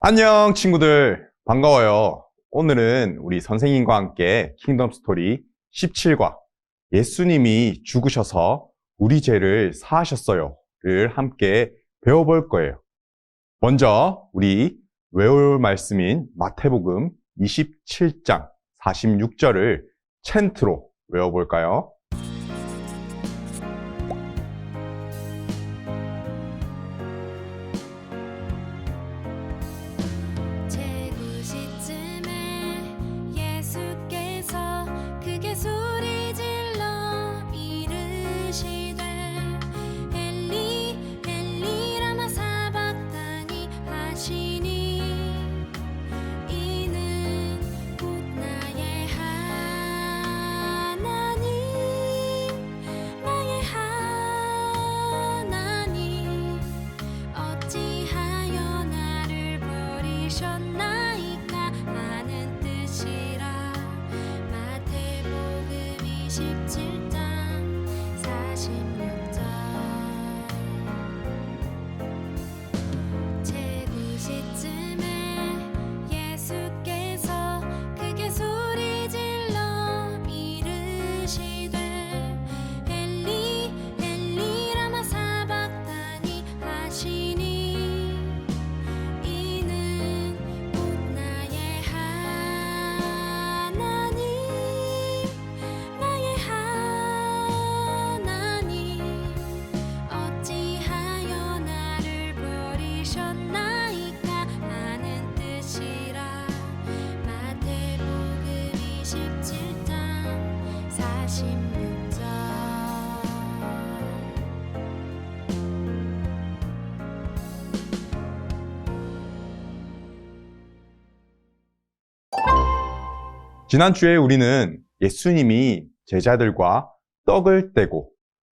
안녕 친구들 반가워요. 오늘은 우리 선생님과 함께 킹덤 스토리 17과 예수님이 죽으셔서 우리 죄를 사하셨어요를 함께 배워볼 거예요. 먼저 우리 외울 말씀인 마태복음 27장 46절을 챈트로 외워볼까요? 예수께서 크게 소리질러 이르시되 엘리 엘리 라마 사박다니 하시니 이는 곧 나의 하나님 어찌하여 나를 버리셨나이까 하는 뜻이라. 마태복음 27장 46절. 제9시쯤에 예수께서 크게 소리질러 이르시되 엘리 엘리 라마 사박다니 하시니 이는 곧 나의 하나님 어찌하여 나를 버리셨나이까 하는 뜻이라. 마태복음 27장 46절. 지난주에 우리는 예수님이 제자들과 떡을 떼고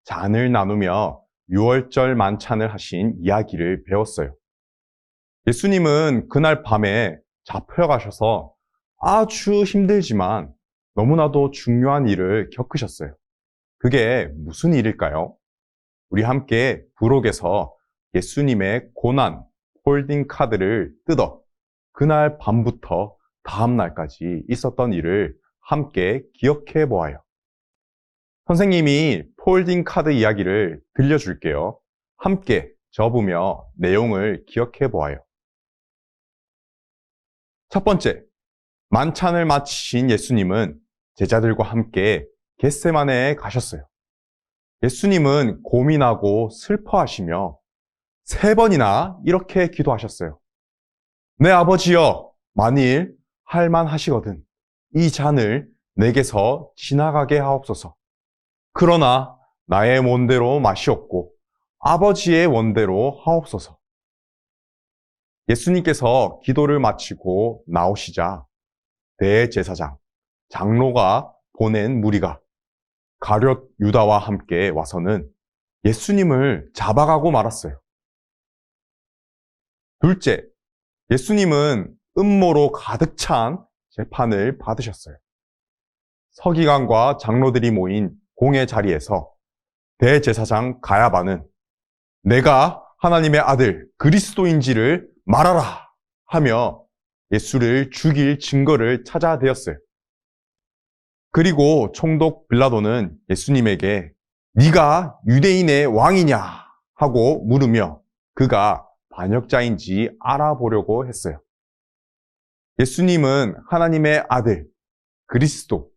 잔을 나누며 유월절 만찬을 하신 이야기를 배웠어요. 예수님은 그날 밤에 잡혀가셔서 아주 힘들지만 너무나도 중요한 일을 겪으셨어요. 그게 무슨 일일까요? 우리 함께 부록에서 예수님의 고난 홀딩 카드를 뜯어 그날 밤부터 다음 날까지 있었던 일을 함께 기억해 보아요. 선생님이 폴딩 카드 이야기를 들려줄게요. 함께 접으며 내용을 기억해 보아요. 첫 번째, 만찬을 마치신 예수님은 제자들과 함께 겟세마네에 가셨어요. 예수님은 고민하고 슬퍼하시며 3번이나 이렇게 기도하셨어요. 내 아버지여, 만일 할만하시거든 이 잔을 내게서 지나가게 하옵소서. 그러나 나의 원대로 마시옵고 아버지의 원대로 하옵소서. 예수님께서 기도를 마치고 나오시자 대제사장, 장로가 보낸 무리가 가룟 유다와 함께 와서는 예수님을 잡아가고 말았어요. 둘째, 예수님은 음모로 가득 찬 재판을 받으셨어요. 서기관과 장로들이 모인 공의 자리에서 대제사장 가야바는 내가 하나님의 아들 그리스도인지를 말하라 하며 예수를 죽일 증거를 찾아대었어요. 그리고 총독 빌라도는 예수님에게 네가 유대인의 왕이냐 하고 물으며 그가 반역자인지 알아보려고 했어요. 예수님은 하나님의 아들, 그리스도,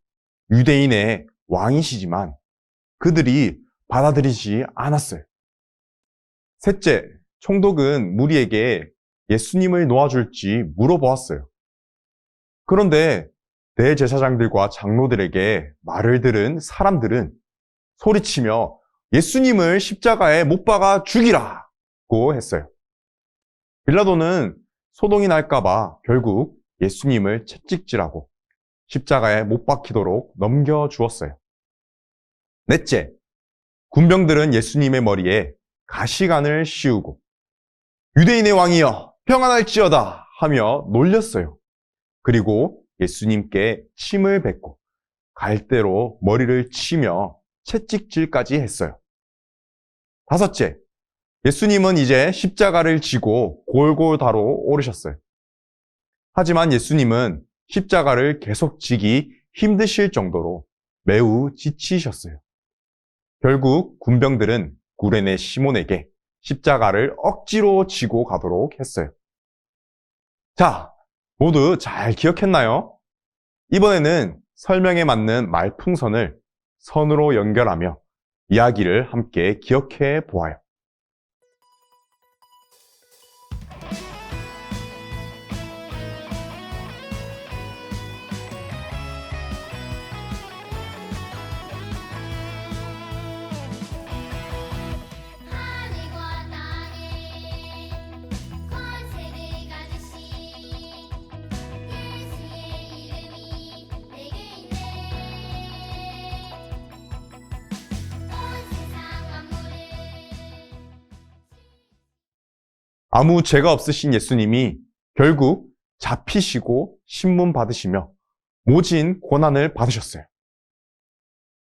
유대인의 왕이시지만 그들이 받아들이지 않았어요. 셋째, 총독은 무리에게 예수님을 놓아줄지 물어보았어요. 그런데 대제사장들과 장로들에게 말을 들은 사람들은 소리치며 예수님을 십자가에 못 박아 죽이라고 했어요. 빌라도는 소동이 날까봐 결국 예수님을 채찍질하고 십자가에 못 박히도록 넘겨주었어요. 넷째, 군병들은 예수님의 머리에 가시관을 씌우고 유대인의 왕이여 평안할지어다 하며 놀렸어요. 그리고 예수님께 침을 뱉고 갈대로 머리를 치며 채찍질까지 했어요. 다섯째, 예수님은 이제 십자가를 지고 골고다로 오르셨어요. 하지만 예수님은 십자가를 계속 지기 힘드실 정도로 매우 지치셨어요. 결국 군병들은 구레네 시몬에게 십자가를 억지로 지고 가도록 했어요. 자, 모두 잘 기억했나요? 이번에는 설명에 맞는 말풍선을 선으로 연결하며 이야기를 함께 기억해 보아요. 하늘과 땅에 권세를 가지신 예수의 이름이 내게 있네. 온 세상 만물을 아무 죄가 없으신 예수님이 결국 잡히시고 신문 받으시며 모진 고난을 받으셨어요.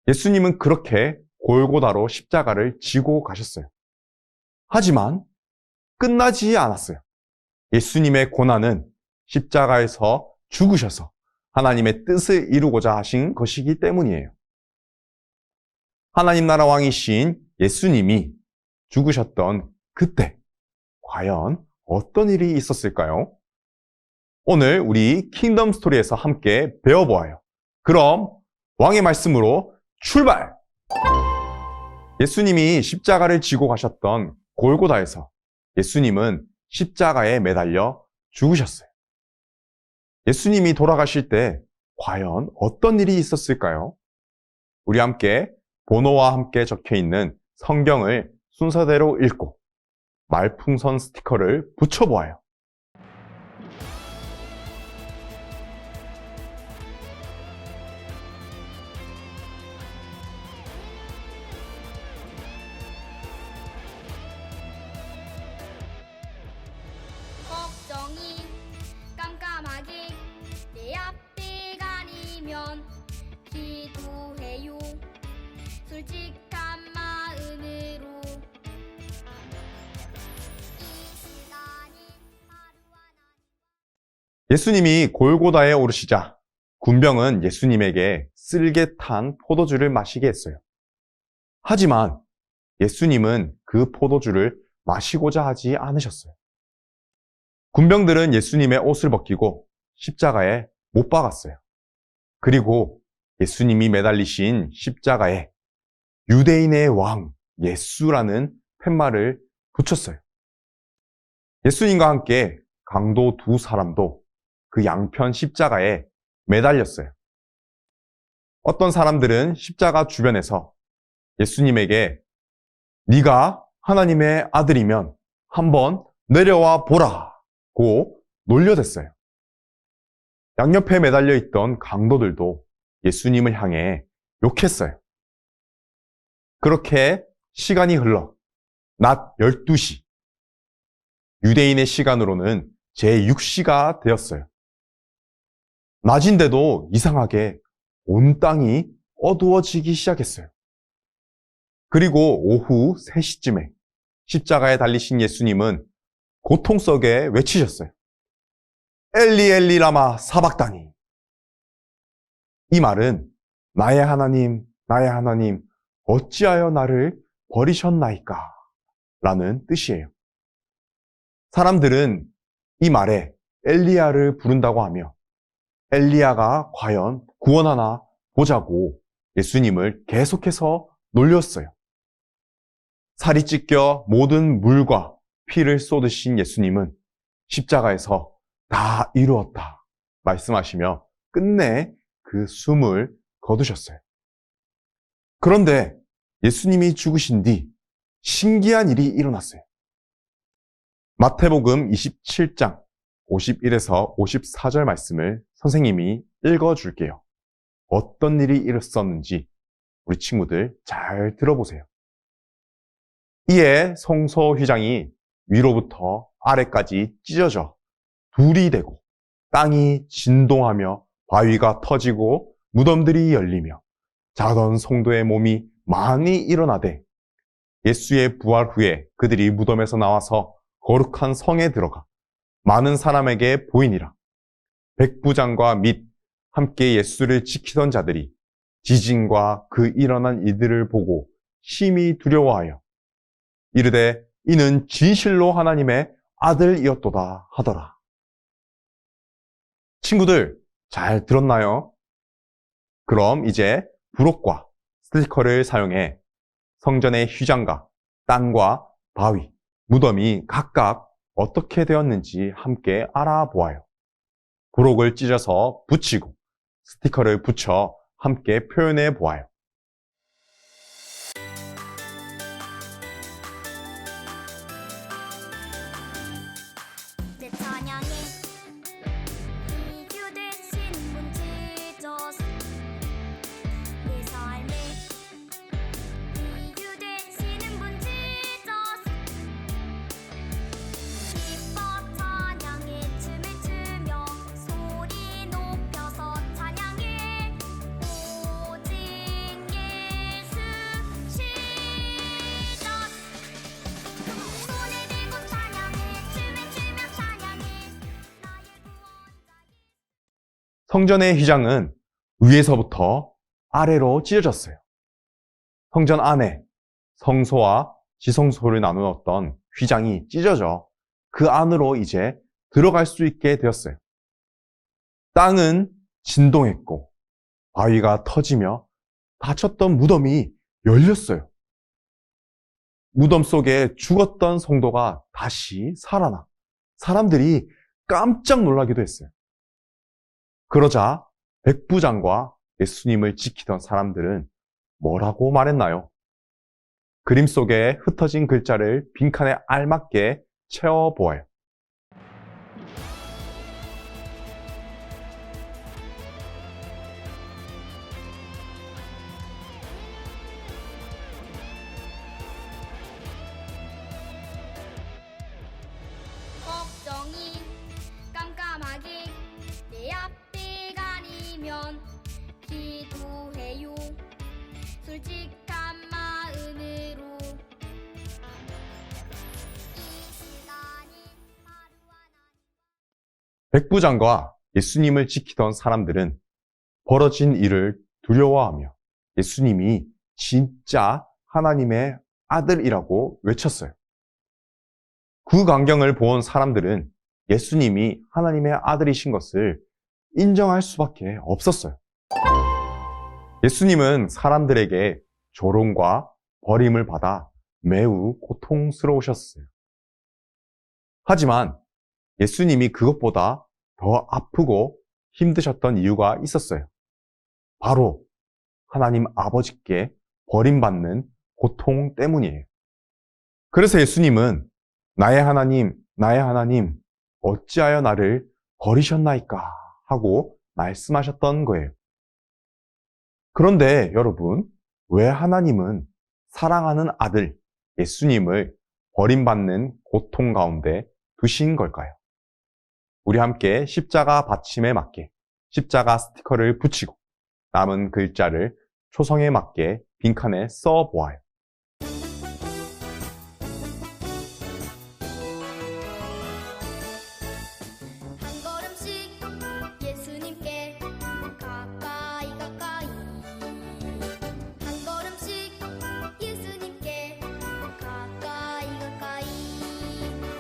예수님은 그렇게 골고다로 십자가를 지고 가셨어요. 하지만 끝나지 않았어요. 예수님의 고난은 십자가에서 죽으셔서 하나님의 뜻을 이루고자 하신 것이기 때문이에요. 하나님 나라 왕이신 예수님이 죽으셨던 그때 과연 어떤 일이 있었을까요? 오늘 우리 킹덤 스토리에서 함께 배워보아요. 그럼 왕의 말씀으로 출발! 예수님이 십자가를 지고 가셨던 골고다에서 예수님은 십자가에 매달려 죽으셨어요. 예수님이 돌아가실 때 과연 어떤 일이 있었을까요? 우리 함께 번호와 함께 적혀 있는 성경을 순서대로 읽고 말풍선 스티커를 붙여보아요. 걱정이 깜깜하게 내 앞에 가리면 기도해요. 솔직한 마음으로 이 시간이 하루하나 예수님이 골고다에 오르시자 군병은 예수님에게 쓸개 탄 포도주를 마시게 했어요. 하지만 예수님은 그 포도주를 마시고자 하지 않으셨어요. 군병들은 예수님의 옷을 벗기고 십자가에 못 박았어요. 그리고 예수님이 매달리신 십자가에 유대인의 왕 예수라는 팻말을 붙였어요. 예수님과 함께 강도 두 사람도 그 양편 십자가에 매달렸어요. 어떤 사람들은 십자가 주변에서 예수님에게 네가 하나님의 아들이면 한번 내려와 보라고 놀려댔어요. 양옆에 매달려 있던 강도들도 예수님을 향해 욕했어요. 그렇게 시간이 흘러 낮 12시, 유대인의 시간으로는 제6시가 되었어요. 낮인데도 이상하게 온 땅이 어두워지기 시작했어요. 그리고 오후 3시쯤에 십자가에 달리신 예수님은 고통 속에 외치셨어요. 엘리 엘리 라마 사박다니. 이 말은 나의 하나님, 나의 하나님, 어찌하여 나를 버리셨나이까? 라는 뜻이에요. 사람들은 이 말에 엘리야를 부른다고 하며 엘리야가 과연 구원하나 보자고 예수님을 계속해서 놀렸어요. 살이 찢겨 모든 물과 피를 쏟으신 예수님은 십자가에서 다 이루었다 말씀하시며 끝내 그 숨을 거두셨어요. 그런데 예수님이 죽으신 뒤 신기한 일이 일어났어요. 마태복음 27장 51에서 54절 말씀을 선생님이 읽어줄게요. 어떤 일이 일어났는지 우리 친구들 잘 들어보세요. 이에 성소 휘장이 위로부터 아래까지 찢어져 둘이 되고 땅이 진동하며 바위가 터지고 무덤들이 열리며 자던 성도의 몸이 많이 일어나되 예수의 부활 후에 그들이 무덤에서 나와서 거룩한 성에 들어가 많은 사람에게 보이니라. 백부장과 및 함께 예수를 지키던 자들이 지진과 그 일어난 이들을 보고 심히 두려워하여 이르되 이는 진실로 하나님의 아들이었도다 하더라. 친구들, 잘 들었나요? 그럼 이제 부록과 스티커를 사용해 성전의 휘장과 땅과 바위, 무덤이 각각 어떻게 되었는지 함께 알아보아요. 부록을 찢어서 붙이고 스티커를 붙여 함께 표현해 보아요. 내 찬양에 이유 되신 분 지저스 내 삶에 이유 되시는 분 지저스 기뻐 찬양에 춤을 추며 소리 높여서 찬양해 오직 예수 지저스 손을 들고 찬양해 춤을 추며 찬양해 나의 구원자 성전의 휘장은 위에서부터 아래로 찢어졌어요. 성전 안에 성소와 지성소를 나누었던 휘장이 찢어져 그 안으로 이제 들어갈 수 있게 되었어요. 땅은 진동했고 바위가 터지며 닫혔던 무덤이 열렸어요. 무덤 속에 죽었던 성도가 다시 살아나 사람들이 깜짝 놀라기도 했어요. 그러자 백부장과 예수님을 지키던 사람들은 뭐라고 말했나요? 그림 속에 흩어진 글자를 빈칸에 알맞게 채워보아요. 걱정이 깜깜하게 내 앞에 가리면 기도해요 솔직한 마음으로 이 시간이 하루하나 백부장과 예수님을 지키던 사람들은 벌어진 일을 두려워하며 예수님이 진짜 하나님의 아들이라고 외쳤어요. 그 광경을 본 사람들은 예수님이 하나님의 아들이신 것을 인정할 수밖에 없었어요. 예수님은 사람들에게 조롱과 버림을 받아 매우 고통스러우셨어요. 하지만 예수님이 그것보다 더 아프고 힘드셨던 이유가 있었어요. 바로 하나님 아버지께 버림받는 고통 때문이에요. 그래서 예수님은 나의 하나님, 어찌하여 나를 버리셨나이까 하고 말씀하셨던 거예요. 그런데 여러분, 왜 하나님은 사랑하는 아들 예수님을 버림받는 고통 가운데 두신 걸까요? 우리 함께 십자가 받침에 맞게 십자가 스티커를 붙이고 남은 글자를 초성에 맞게 빈칸에 써 보아요. 한 걸음씩 예수님께 가까이 가까이 한 걸음씩 예수님께 가까이 가까이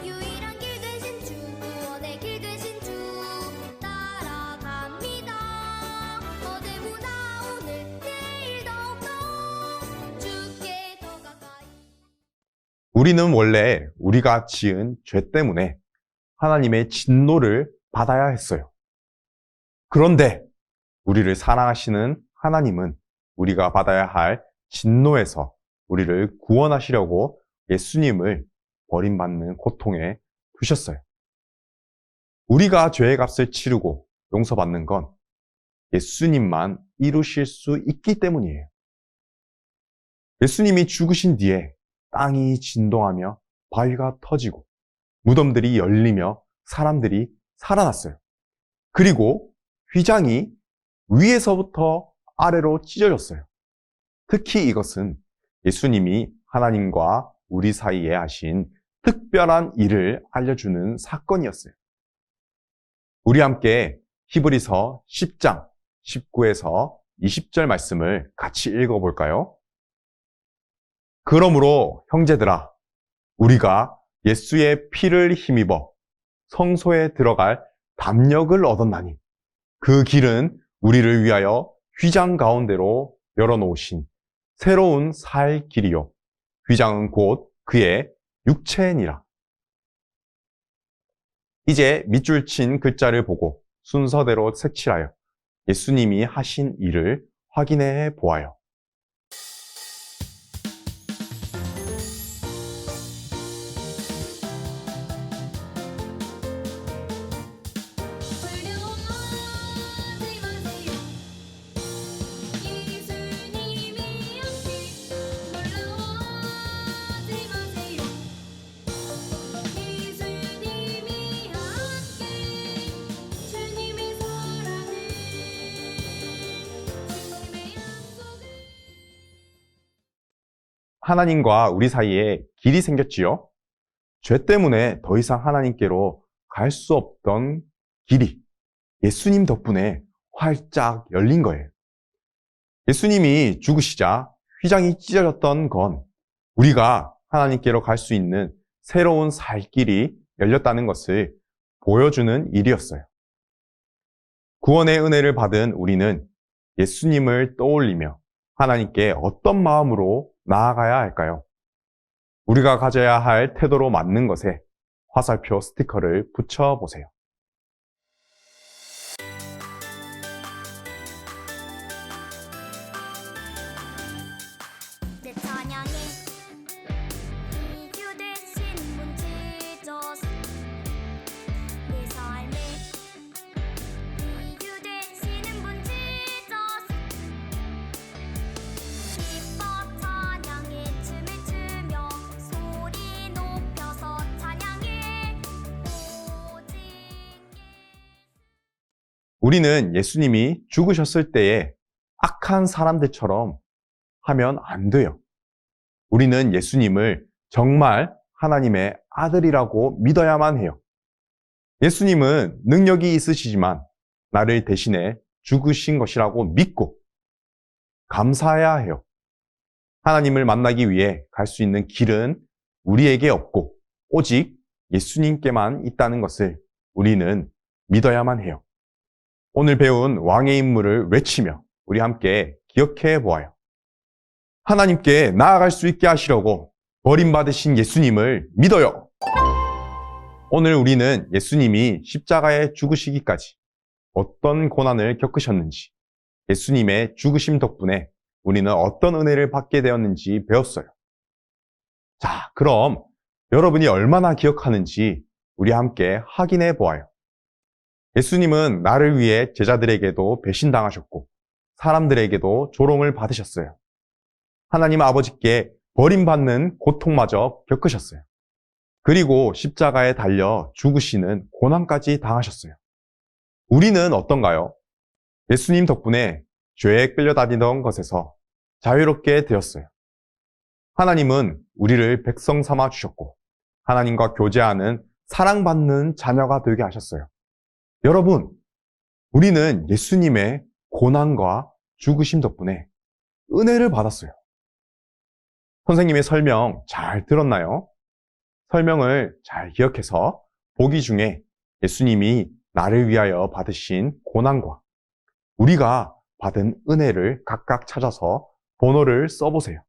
유일한 길 되신 주 구원의 길 되신 주 따라갑니다 어제보다 오늘 내일 더욱더 주께 더 가까이 우리는 원래 우리가 지은 죄 때문에 하나님의 진노를 받아야 했어요. 그런데 우리를 사랑하시는 하나님은 우리가 받아야 할 진노에서 우리를 구원하시려고 예수님을 버림받는 고통에 두셨어요. 우리가 죄의 값을 치르고 용서받는 건 예수님만 이루실 수 있기 때문이에요. 예수님이 죽으신 뒤에 땅이 진동하며 바위가 터지고 무덤들이 열리며 사람들이 살아났어요. 그리고 휘장이 위에서부터 아래로 찢어졌어요. 특히 이것은 예수님이 하나님과 우리 사이에 하신 특별한 일을 알려주는 사건이었어요. 우리 함께 히브리서 10장 19에서 20절 말씀을 같이 읽어볼까요? 그러므로 형제들아, 우리가 예수의 피를 힘입어 성소에 들어갈 담력을 얻었나니 그 길은 우리를 위하여 휘장 가운데로 열어놓으신 새로운 살 길이요 휘장은 곧 그의 육체니라. 이제 밑줄 친 글자를 보고 순서대로 색칠하여 예수님이 하신 일을 확인해 보아요. 두려워하지 마세요. 예수님이 함께 놀라워하지 마세요. 예수님이 함께 주님의 사랑을 주님의 약속을 하나님과 우리 사이에 길이 생겼지요. 죄 때문에 더 이상 하나님께로 갈 수 없던 길이 예수님 덕분에 활짝 열린 거예요. 예수님이 죽으시자 휘장이 찢어졌던 건 우리가 하나님께로 갈 수 있는 새로운 살 길이 열렸다는 것을 보여주는 일이었어요. 구원의 은혜를 받은 우리는 예수님을 떠올리며 하나님께 어떤 마음으로 나아가야 할까요? 우리가 가져야 할 태도로 맞는 것에 화살표 스티커를 붙여보세요. 내 찬양에 이유 되신 분 지저스 내 삶에 이유 되시는 분 지저스 기뻐 찬양에 춤을 추며 소리 높여서 찬양해 오직 우리는 예수님이 죽으셨을 때에 악한 사람들처럼 하면 안 돼요. 우리는 예수님을 정말 하나님의 아들이라고 믿어야만 해요. 예수님은 능력이 있으시지만 나를 대신해 죽으신 것이라고 믿고 감사해야 해요. 하나님을 만나기 위해 갈 수 있는 길은 우리에게 없고 오직 예수님께만 있다는 것을 우리는 믿어야만 해요. 오늘 배운 왕의 인물을 외치며 우리 함께 기억해 보아요. 하나님께 나아갈 수 있게 하시려고 버림받으신 예수님을 믿어요. 오늘 우리는 예수님이 십자가에 죽으시기까지 어떤 고난을 겪으셨는지, 예수님의 죽으심 덕분에 우리는 어떤 은혜를 받게 되었는지 배웠어요. 자, 그럼 여러분이 얼마나 기억하는지 우리 함께 확인해 보아요. 예수님은 나를 위해 제자들에게도 배신당하셨고 사람들에게도 조롱을 받으셨어요. 하나님 아버지께 버림받는 고통마저 겪으셨어요. 그리고 십자가에 달려 죽으시는 고난까지 당하셨어요. 우리는 어떤가요? 예수님 덕분에 죄에 끌려다니던 것에서 자유롭게 되었어요. 하나님은 우리를 백성 삼아 주셨고 하나님과 교제하는 사랑받는 자녀가 되게 하셨어요. 여러분, 우리는 예수님의 고난과 죽으심 덕분에 은혜를 받았어요. 선생님의 설명 잘 들었나요? 설명을 잘 기억해서 보기 중에 예수님이 나를 위하여 받으신 고난과 우리가 받은 은혜를 각각 찾아서 번호를 써보세요.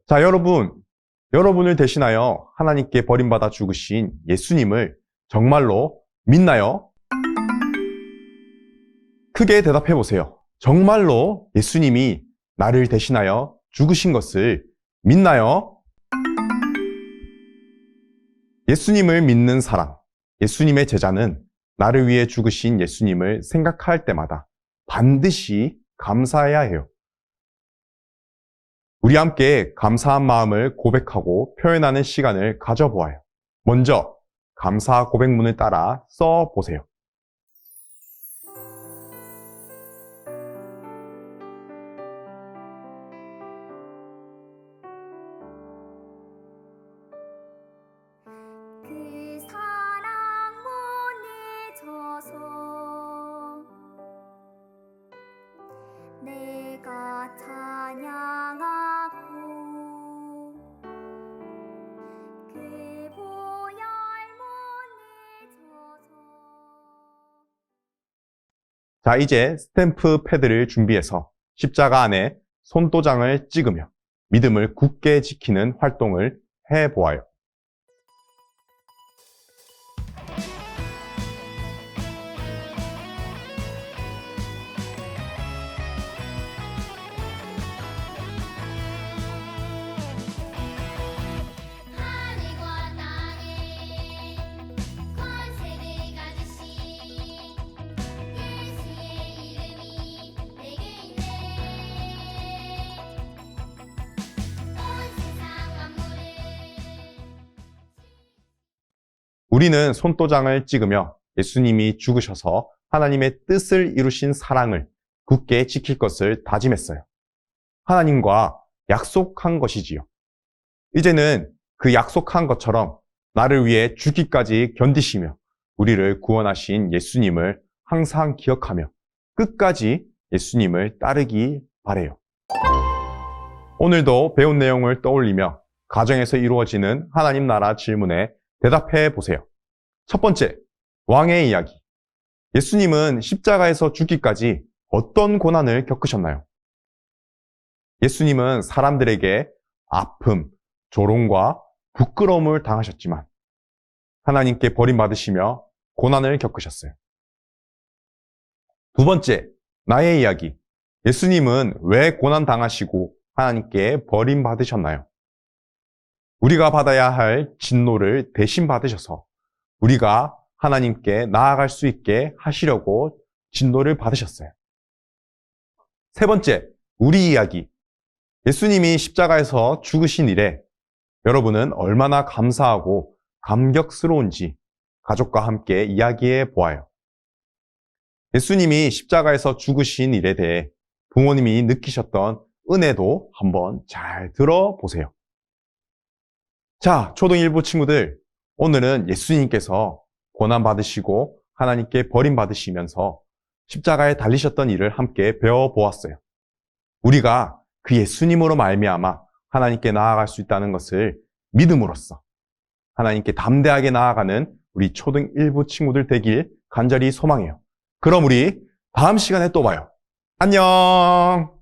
자, 여러분을 대신하여 하나님께 버림받아 죽으신 예수님을 정말로 믿나요? 크게 대답해 보세요. 정말로 예수님이 나를 대신하여 죽으신 것을 믿나요? 예수님을 믿는 사람, 예수님의 제자는 나를 위해 죽으신 예수님을 생각할 때마다 반드시 감사해야 해요. 우리 함께 감사한 마음을 고백하고 표현하는 시간을 가져보아요. 먼저 감사 고백문을 따라 써보세요. 그 사랑 보내줘서 내가 찬양하고 그 보혈 보내줘서. 자, 이제 스탬프 패드를 준비해서 십자가 안에 손도장을 찍으며 믿음을 굳게 지키는 활동을 해보아요. 하늘과 땅에 권세를 가지신 예수의 이름이 내게 있네. 온 세상 만물을 우리는 손도장을 찍으며 예수님이 죽으셔서 하나님의 뜻을 이루신 사랑을 굳게 지킬 것을 다짐했어요. 하나님과 약속한 것이지요. 이제는 그 약속한 것처럼 나를 위해 죽기까지 견디시며 우리를 구원하신 예수님을 항상 기억하며 끝까지 예수님을 따르기 바래요. 오늘도 배운 내용을 떠올리며 가정에서 이루어지는 하나님 나라 질문에 대답해 보세요. 첫 번째, 왕의 이야기. 예수님은 십자가에서 죽기까지 어떤 고난을 겪으셨나요? 예수님은 사람들에게 아픔, 조롱과 부끄러움을 당하셨지만 하나님께 버림받으시며 고난을 겪으셨어요. 두 번째, 나의 이야기. 예수님은 왜 고난당하시고 하나님께 버림받으셨나요? 우리가 받아야 할 진노를 대신 받으셔서 우리가 하나님께 나아갈 수 있게 하시려고 진노를 받으셨어요. 세 번째, 우리 이야기. 예수님이 십자가에서 죽으신 일에 여러분은 얼마나 감사하고 감격스러운지 가족과 함께 이야기해 보아요. 예수님이 십자가에서 죽으신 일에 대해 부모님이 느끼셨던 은혜도 한번 잘 들어보세요. 자, 초등 1부 친구들, 오늘은 예수님께서 고난받으시고 하나님께 버림받으시면서 십자가에 달리셨던 일을 함께 배워보았어요. 우리가 그 예수님으로 말미암아 하나님께 나아갈 수 있다는 것을 믿음으로써 하나님께 담대하게 나아가는 우리 초등 1부 친구들 되길 간절히 소망해요. 그럼 우리 다음 시간에 또 봐요. 안녕!